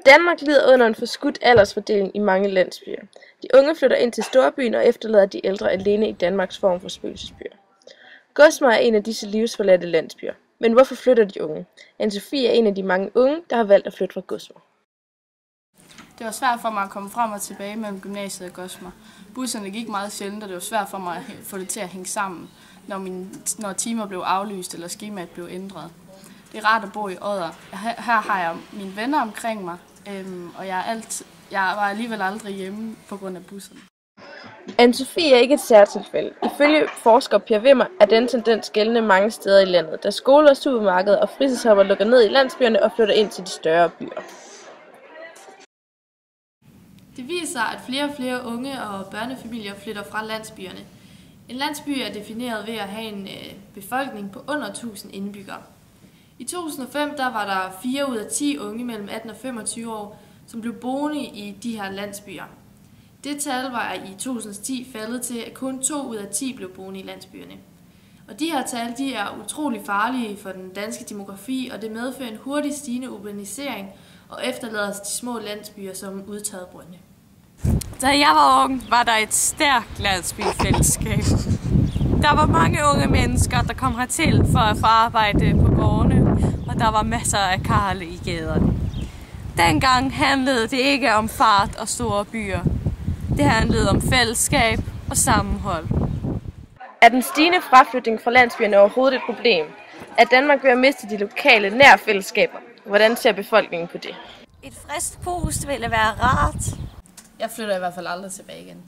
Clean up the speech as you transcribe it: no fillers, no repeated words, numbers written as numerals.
Danmark lider under en forskudt aldersfordeling i mange landsbyer. De unge flytter ind til storbyen og efterlader de ældre alene i Danmarks form for spøgelsesbyer. Gosmer er en af disse livsforladte landsbyer. Men hvorfor flytter de unge? Anne-Sophie er en af de mange unge, der har valgt at flytte fra Gosmer. Det var svært for mig at komme frem og tilbage mellem gymnasiet og Gosmer. Busserne gik meget sjældent, og det var svært for mig at få det til at hænge sammen, når timer blev aflyst eller skemaet blev ændret. Det er rart at bo i Odder. Her har jeg mine venner omkring mig, og jeg var alligevel aldrig hjemme på grund af busserne. Anne-Sophie er ikke et særtilfælde. Ifølge forsker Per Wimmer er den tendens gældende mange steder i landet, da skoler, supermarkeder og fritidshopper lukker ned i landsbyerne og flytter ind til de større byer. Det viser, at flere og flere unge og børnefamilier flytter fra landsbyerne. En landsby er defineret ved at have en befolkning på under 1000 indbyggere. I 2005 der var der 4 ud af 10 unge mellem 18 og 25 år, som blev boende i de her landsbyer. Det tal var i 2010 faldet til, at kun 2 ud af 10 blev boende i landsbyerne. Og de her tal de er utrolig farlige for den danske demografi, og det medfører en hurtig stigende urbanisering og efterlader de små landsbyer som udtaget brønde. Da jeg var ung, var der et stærkt landsbyfællesskab. Der var mange unge mennesker, der kom hertil for at få arbejde på gårdene, og der var masser af karle i gaderne. Dengang handlede det ikke om fart og store byer. Det handlede om fællesskab og sammenhold. Er den stigende fraflytning fra landsbyerne overhovedet et problem? Er Danmark ved at miste de lokale nærfællesskaber? Hvordan ser befolkningen på det? Et frisk pust ville være rart. Jeg flytter i hvert fald aldrig tilbage igen.